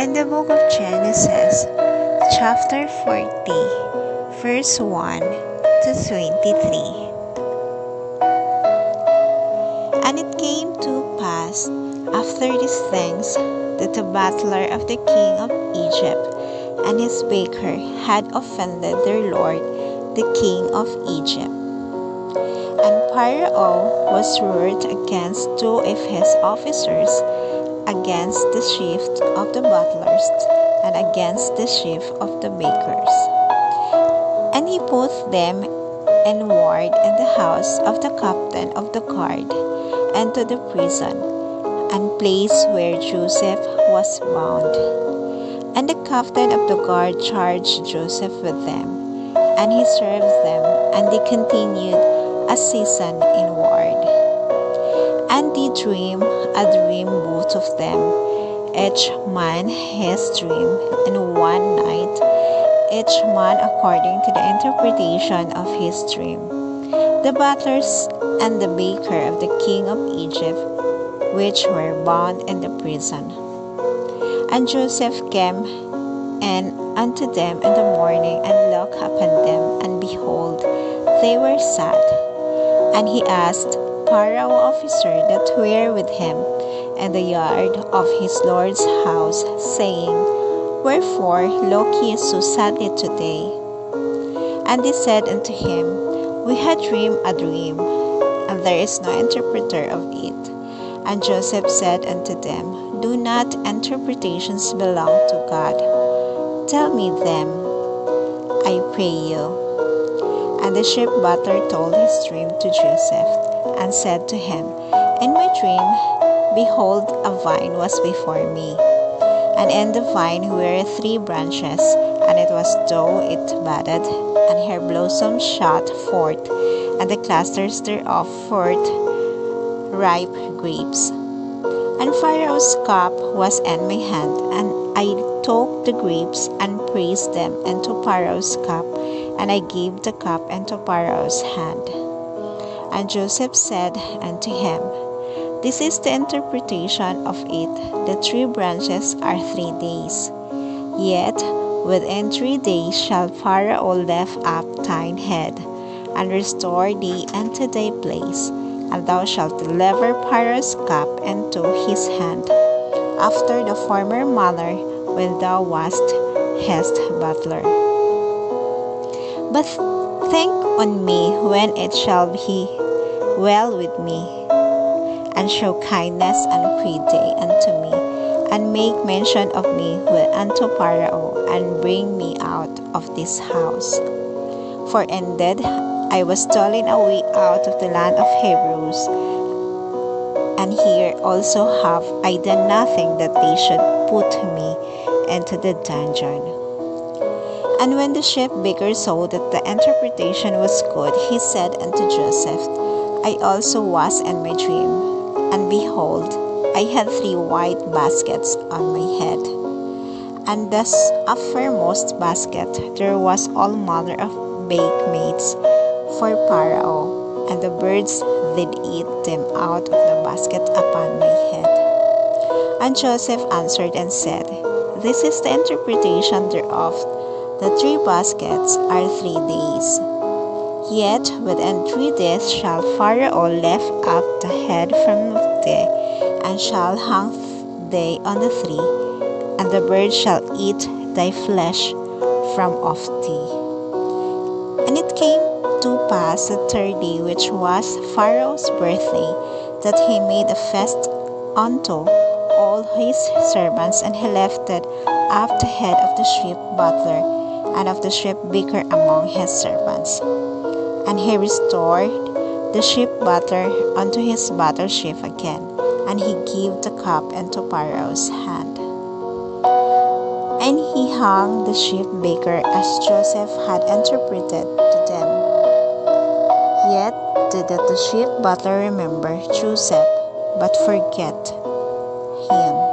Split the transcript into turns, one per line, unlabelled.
In the book of Genesis, chapter 40, verse 1 to 23. And it came to pass after these things that the butler of the king of Egypt and his baker had offended their lord, the king of Egypt. And Pharaoh was wroth against two of his officers, against the chief of the butlers, and against the chief of the bakers. And he put them in ward in the house of the captain of the guard, and to the prison, and place where Joseph was bound. And the captain of the guard charged Joseph with them, and he served them, and they continued a season in ward. And they dreamed a dream both of them, each man his dream, in one night, each man according to the interpretation of his dream. The butlers and the baker of the king of Egypt, which were bound in the prison. And Joseph came in unto them in the morning, and looked upon them, and behold, they were sad. And he asked Pharaoh officer that were with him in the yard of his Lord's house, saying, Wherefore look ye so sadly today? And they said unto him, We had dreamed a dream, and there is no interpreter of it. And Joseph said unto them, Do not interpretations belong to God? Tell me them, I pray you. And the chief butler told his dream to Joseph, and said to him, In my dream, behold, a vine was before me, and in the vine were 3 branches, and it was though it budded, and her blossoms shot forth, and the clusters thereof forth ripe grapes. And Pharaoh's cup was in my hand, and I took the grapes, and pressed them into Pharaoh's cup, and I gave the cup into Pharaoh's hand. And Joseph said unto him, This is the interpretation of it. The 3 branches are 3 days. Yet within 3 days shall Pharaoh lift up thine head, and restore thee unto thy place, and thou shalt deliver Pharaoh's cup into his hand, after the former manner when thou wast his butler. But think on me when it shall be well with me, and show kindness and pity unto me, and make mention of me unto Pharaoh, and bring me out of this house. For indeed I was stolen away out of the land of Hebrews, and here also have I done nothing that they should put me into the dungeon. And when the chief baker saw that the interpretation was good, he said unto Joseph, I also was in my dream, and behold, I had 3 white baskets on my head. And thus uppermost basket there was all manner of baked meats for Pharaoh, and the birds did eat them out of the basket upon my head. And Joseph answered and said, This is the interpretation thereof. The 3 baskets are 3 days. Yet within 3 days shall Pharaoh lift up the head from thee, and shall hang thee on the tree, and the birds shall eat thy flesh from off thee. And it came to pass the 3rd day, which was Pharaoh's birthday, that he made a feast unto all his servants, and he lifted up the head of the chief butler and of the chief baker among his servants. And he restored the chief butler unto his butlership again, and he gave the cup into Pharaoh's hand. And he hung the chief baker as Joseph had interpreted to them. Yet did not the chief butler remember Joseph, but forget him.